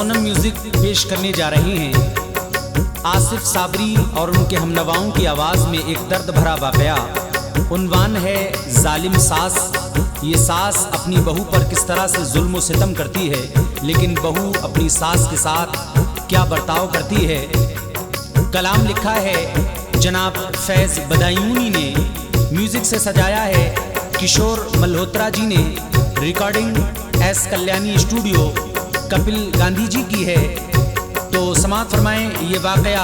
Sonam music पेश करने जा रहे हैं आसिफ साबरी और उनके हमनवाओं की आवाज़ में एक दर्द भरा वाक़या। उन्वान है जालिम सास। ये सास अपनी बहू पर किस तरह से जुल्म व सितम करती है, लेकिन बहू अपनी सास के साथ क्या बर्ताव करती है। कलाम लिखा है जनाब फैज़ बदायूनी ने, म्यूजिक से सजाया है किशोर मल्होत्रा जी ने, recording S Kalyani studio Kapil Gandhi ji की है। तो समाअत फरमाएं ये वाक़या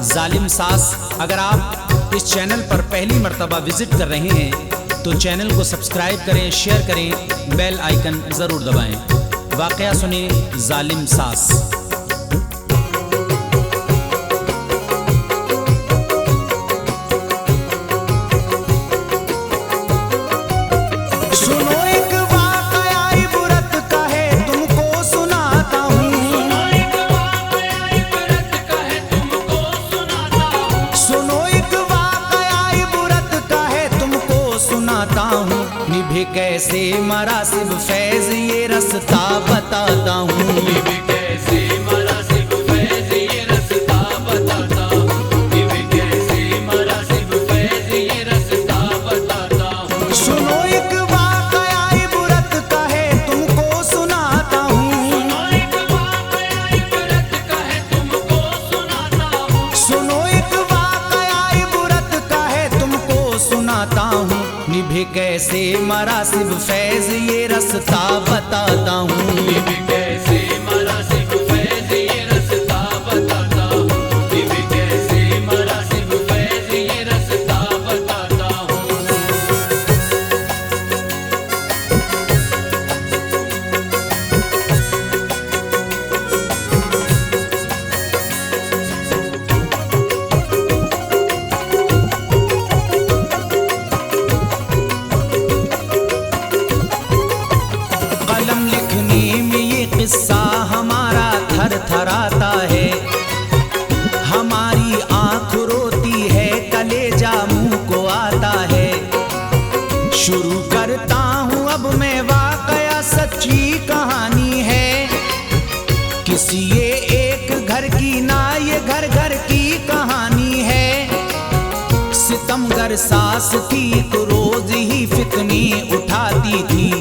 जालिम सास। अगर आप इस चैनल पर पहली मर्तबा विजिट कर रहे हैं तो चैनल को सब्सक्राइब करें, शेयर करें, बेल आइकन ज़रूर दबाएं। वाक़या सुने जालिम सास। निभे कैसे मरासिब फैज़ ये रास्ता बताता हूँ। निभे कैसे मरासिब फैज़ ये रास्ता बताता हूँ। निभे कैसे मरासिब फैज़ ये रास्ता बताता हूँ। सुनो एक वाक़या इबरत का है तुमको सुनाता हूँ। सुनो एक वाक़या इबरत का है तुमको सुनाता हूँ। सुनो एक वाक़या इबरत का है तुमको सुनाता हूँ। निभे कैसे मरासिब फैज़ ये रास्ता बताता हूँ। निभे कैसे मरासिब फैज़ ये रास्ता बताता हूँ। निभे कैसे मरासिब फैज़ ये रास्ता बताता हूँ। किस्सा हमारा थर थराता है, हमारी आँख रोती है, कलेजा मुंह को आता है। शुरू करता हूँ अब मैं वाक़या, सच्ची कहानी है। किसी ये एक घर की ना, ये घर घर की कहानी है। सितमगर सास थी तो रोज ही फितने उठाती थी,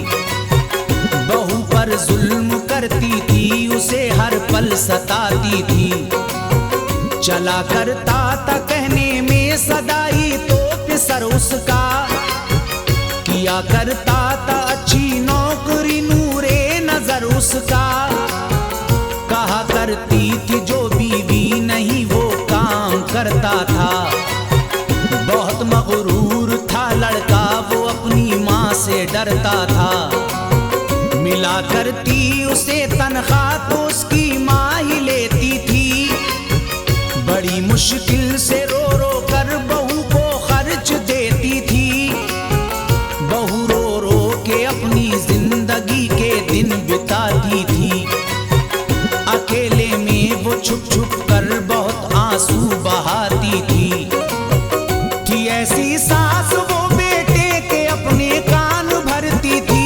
बहू पर जुल्म करती थी, उसे हर पल सताती थी। चला करता था कहने में सदाई तो पिसर उसका, किया करता था अच्छी नौकरी नूरे नजर उसका। कहा करती थी जो बीवी नहीं वो काम करता था। बहुत मगरूर था लड़का वो अपनी माँ से डरता था। मिला करती उसे तनख्वाह तो उसकी माँ ही लेती थी। बड़ी मुश्किल से रो रो कर बहू को खर्च देती थी। बहू रो रो के अपनी जिंदगी के दिन बिताती थी। अकेले में वो छुप छुप कर बहुत आंसू बहाती थी ऐसी सास वो बेटे के अपने कान भरती थी।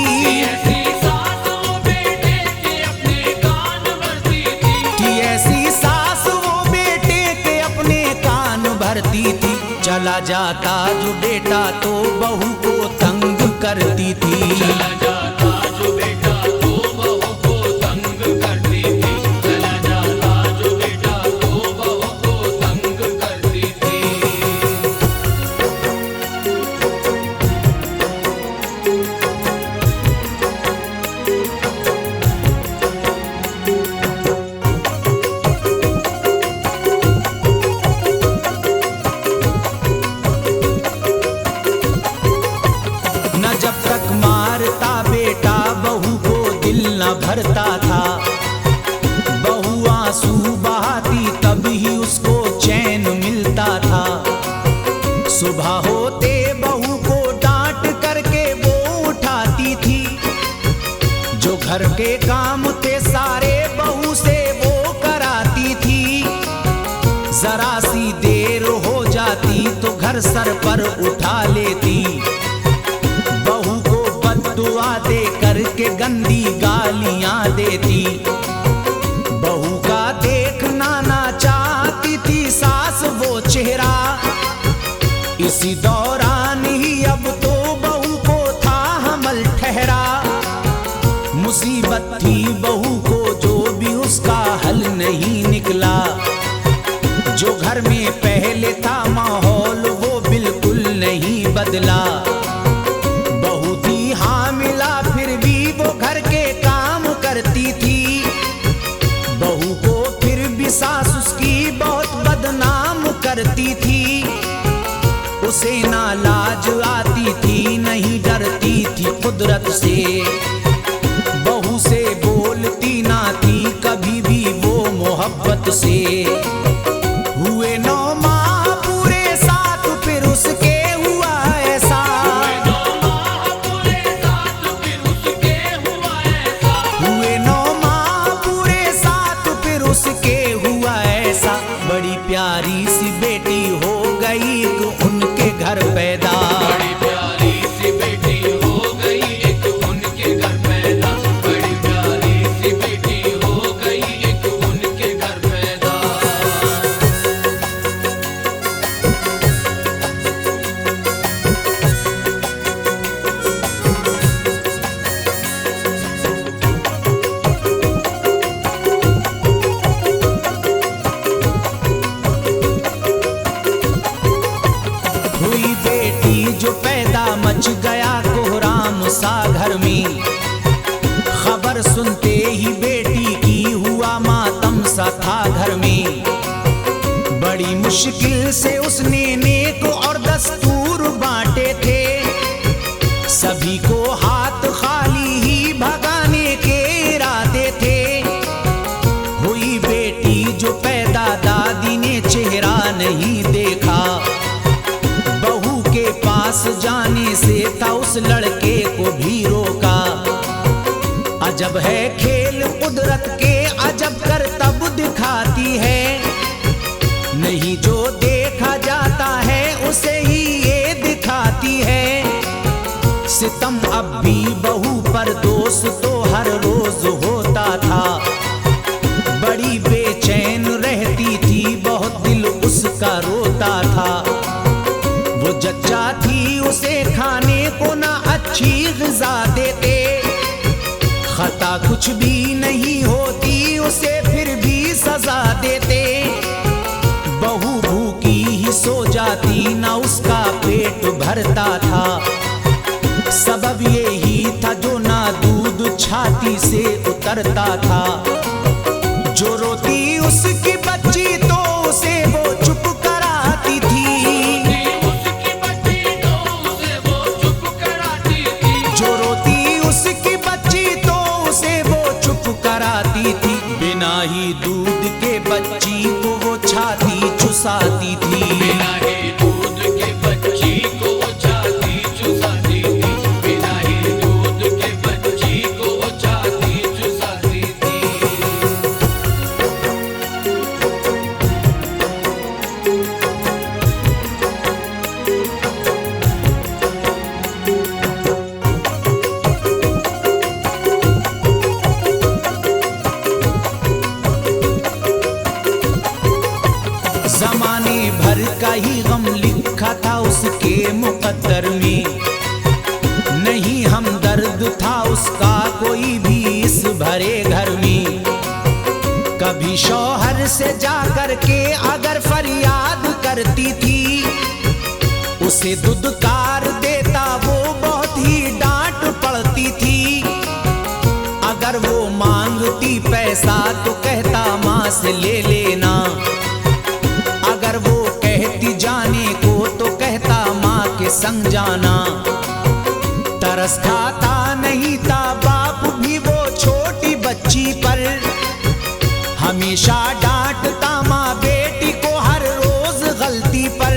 चला जाता जो बेटा तो बहू को तंग करती थी। चला जाता जो बेटा तो बहू को तंग करती थी। चला जाता जो बेटा तो बहू को तंग करती थी। जब तक मारता बेटा बहू को दिल न भरता था। बहू आंसू बहाती तब ही उसको चैन मिलता था। सुबह होते बहू को डांट करके वो उठाती थी। जो घर के काम थे सारे बहू से वो कराती थी। जरा सी देर हो जाती तो घर सर पर उठा लेती। दुआ दे करके गंदी गालियां देती। निकला। जो घर में पहले था माहौल वो बिल्कुल नहीं बदला। बहू थी हामिला फिर भी वो घर के काम करती थी। बहू को फिर भी सास उसकी बहुत बदनाम करती थी। उसे ना लाज आती थी नहीं डरती थी कुदरत से। बहू से बोलती ना थी कभी भी वो मोहब्बत से। हुए 9 माह पूरे साथ फिर उसके हुआ ऐसा। हुए 9 माह पूरे साथ फिर उसके हुआ ऐसा। बड़ी प्यारी सी बेटी हो गई एक उनके घर पैदा। बड़ी प्यारी सी बेटी हो गई एक उनके घर पैदा। बड़ी प्यारी सी बेटी हो गई एक उनके घर पैदा। हुई बेटी जो पैदा मच गया कोहराम सा घर में। खबर सुनते ही बेटी की हुआ मातम सा था घर में। बड़ी मुश्किल से उसने नेक और दस्तूर बांटे थे। सभी को हाथ खाली ही भगाने के इरादे थे। हुई बेटी जो पैदा दादी ने चेहरा नहीं देखा। बहू के पास जाने से था उस लड़के को भी रोका। अजब है खेल कुदरत के अजब करतब दिखाती है। नहीं जो देखा जाता है उसे ही ये दिखाती है। सितम अब भी बहू पर दोस्त तो हर रोज होता था। बड़ी बेचैन रहती थी बहुत दिल उसका रोता था। वो जच्चा थी उसे खाने को ना अच्छी ग़िज़ा देते। खता कुछ भी नहीं होती उसे फिर भी सजा देते। बहू भूखी ही सो जाती ना उसका पेट भरता था। सबब यही था जो ना दूध छाती से उतरता था। जो रोती उसकी बच्ची तो उसे वो चुप कराती थी। जो रोती उसकी बच्ची तो उसे वो चुप कराती थी। बिना ही दूध के बच्ची को वो छाती चुसाती थी। बिना ही दूध के बच्ची को छाती चुसाती थी। बिना ही दूध के बच्ची को छाती चुसाती थी। ज़माने भर का ही गम लिखा था उसके मुकद्दर में। नहीं हमदर्द था उसका कोई भी इस भरे घर में। कभी शौहर से जाकर के अगर फरियाद करती थी उसे दुदकार देता वो बहुत ही डांट पड़ती थी। अगर वो मांगती पैसा तो कहता माँ से ले लेना। अगर वो कहती जाने को तो कहता माँ के संग जाना। तरस खाता नहीं था बाप भी वो छोटी बच्ची पर। हमेशा डांटता माँ बेटी को हर रोज गलती पर।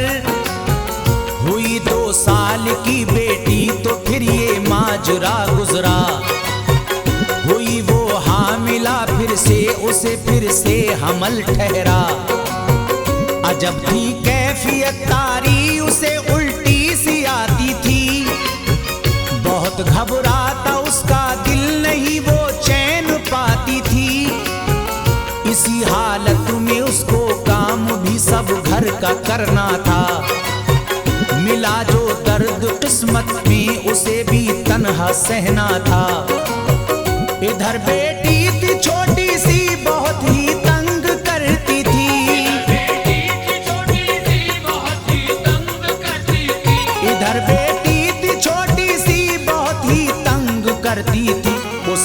हुई 2 साल की बेटी तो फिर ये माजरा गुजरा। हुई वो हामिला फिर से उसे फिर से हमल ठहरा। अजब थी कैफियत तारी उसे उल्टी सी आती थी। बहुत घबराता उसका दिल नहीं वो चैन पाती थी। इसी हालत में उसको काम भी सब घर का करना था। मिला जो दर्द किस्मत में उसे भी तन्हा सहना था। इधर बेटी थी छोटी सी बहुत ही तंग कर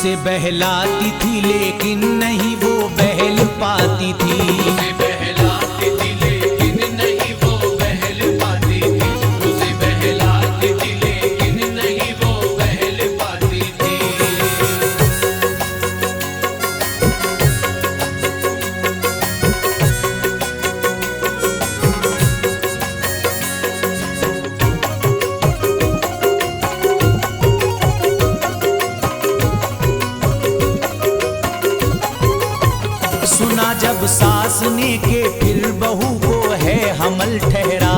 उसे बहलाती थी लेकिन नहीं वो बहल पाती थी। उसे बहलाती थी लेकिन नहीं वो बहल पाती थी। उसे बहलाती थी लेकिन नहीं वो बहल पाती थी। सुना जब सास ने के फिर बहू को है हमल ठहरा,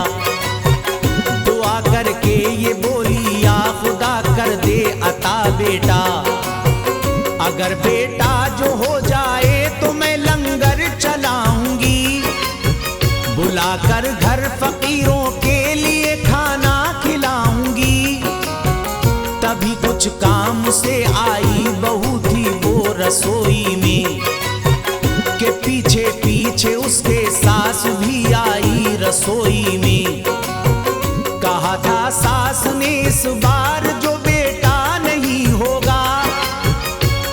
दुआ करके ये बोली या खुदा कर दे अता बेटा। अगर बेटा जो हो जाए तो मैं लंगर चलाऊंगी, बुलाकर घर फकीरों के लिए खाना खिलाऊंगी। तभी कुछ काम से आई बहू थी वो रसोई में, के पीछे पीछे उसके सास भी आई रसोई में। कहा था सास ने इस बार जो बेटा नहीं होगा,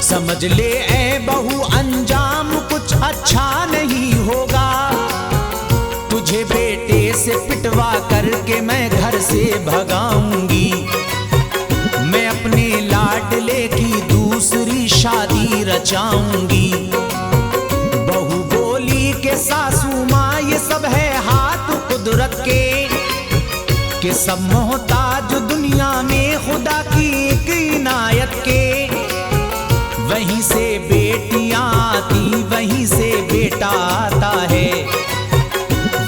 समझ ले ऐ बहू अंजाम कुछ अच्छा नहीं होगा। तुझे बेटे से पिटवा करके मैं घर से भगाऊंगी, मैं अपने लाडले की दूसरी शादी रचाऊंगी। सासू माँ ये सब है हाथ कुदरत के सब मोहताज दुनिया में खुदा की एक इनायत के। वहीं से बेटियां आती वहीं से बेटा आता है,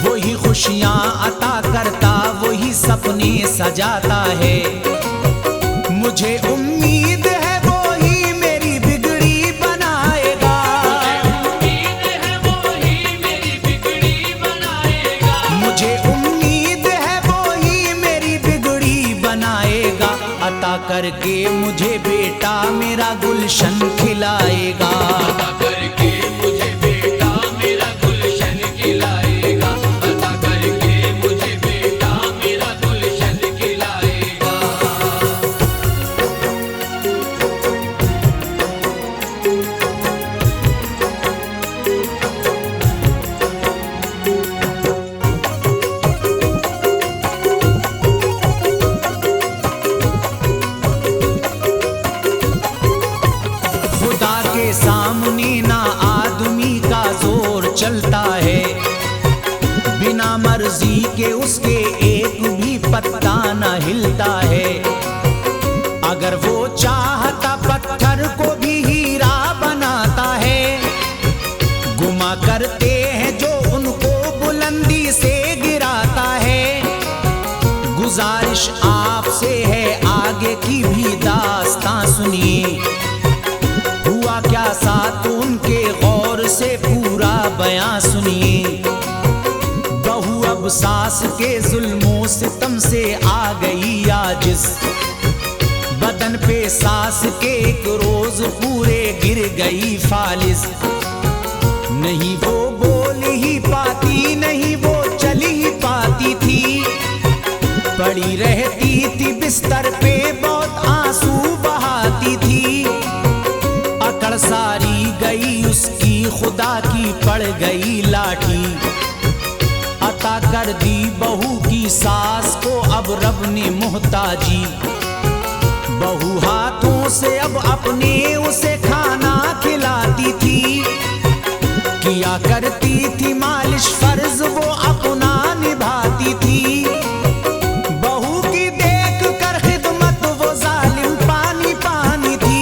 वही खुशियां अता करता वही सपने सजाता है। मुझे उम्मीद है वो ही मेरी बिगड़ी बनाएगा, मुझे उम्मीद है वो ही मेरी बिगड़ी बनाएगा। अता करके मुझे बेटा मेरा गुलशन खिलाएगा, अता करके मुझे बेटा मेरा गुलशन खिलाएगा। अता करके मुझे बेटा मेरा गुलशन खिलाएगा। खुदा के सामने ना आदमी का जोर चलता है, बिना मर्जी के उसके एक भी पत्ता ना हिलता है। अगर वो चाहता पत्थर को भी हीरा बनाता है, गुमा करते हैं जो उनको बुलंदी से गिराता है। गुजारिश आपसे है आगे की भी दास्तां सुनिए, हुआ क्या साथ उनके गौर से पूरा बयां सुनिए। बहू अब सास के जुल्मों सितम से आ गई आजिज़, बदन पे सास के एक रोज पूरे गिर गई फालिज। नहीं वो बोल ही पाती नहीं वो चल ही पाती थी, पड़ी रहती थी बिस्तर पे बहुत आंसू बहाती थी। अकड़ सारी गई उसकी खुदा की पड़ गई लाठी, अता कर दी बहू की सास को अब रब ने मोहताजी। बहू हाथों से अब अपने उसे खाना खिलाती थी, किया करती थी मालिश फर्ज वो अपना निभाती थी। बहू की देख कर खिदमत वो जालिम पानी पानी थी,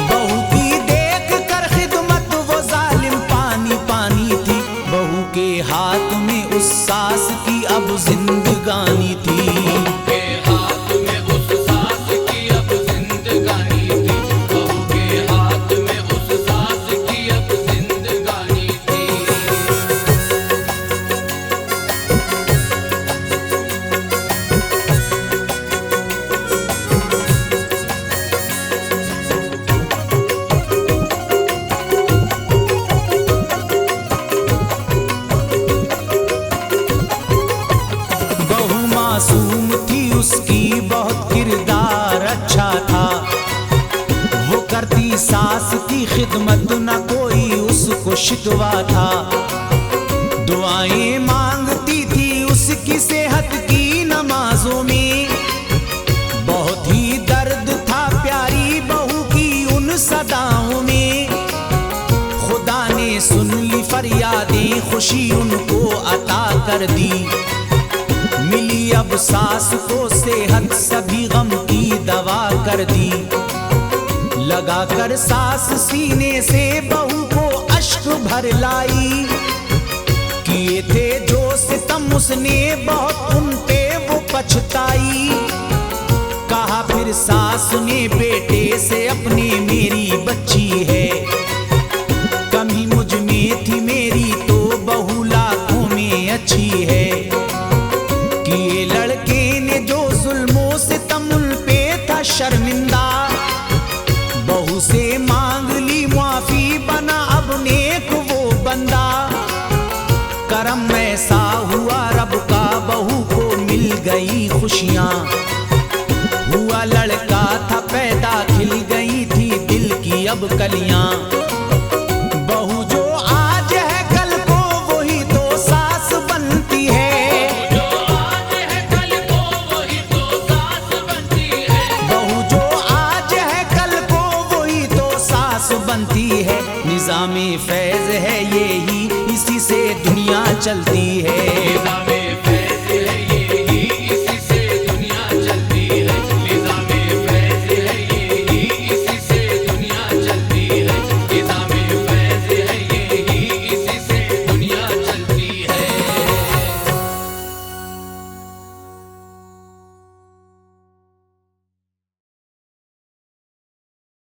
बहू की देख कर खिदमत वो जालिम पानी पानी थी। बहू के हाथ में उस सास की अब जिंदगानी थी, के हाथ में उस सास की अब जिंदगानी थी। बहू के हाथ में की खिदमत न कोई उसको शिकवा था। दुआएं मांगती थी उसकी सेहत की नमाजों में। बहुत ही दर्द था प्यारी बहू की उन सदाओं में। खुदा ने सुन ली फरियादें, खुशी उनको अता कर दी। मिली अब सास को सेहत, सभी गम की दवा कर दी। लगा कर सास सीने से बहू को अश्क भर लाई। किए थे जो सितम उसने बहुत उन पे वो पछताई। कहा फिर सास ने बेटे से अपने मेरी बच्ची है। कमी मुझ में थी मेरी तो बहू लाखों में अच्छी है। किए लड़के ने जो जुल्मों से तमुल पे था शर्मिंदा। बहू से मांग ली माफी, बना अब नेक वो बंदा। करम ऐसा हुआ रब का, बहू को मिल गई खुशियाँ। हुआ लड़का था पैदा, खिल गई थी दिल की अब कलियाँ। बहू जो आज है कल को वही तो सास बनती है। जो आज है कल को वही तो सास बनती है। बहू जो आज है कल को वही तो सास बनती है। निज़ामे फैज़ है यही, इसी से दुनिया चलती है।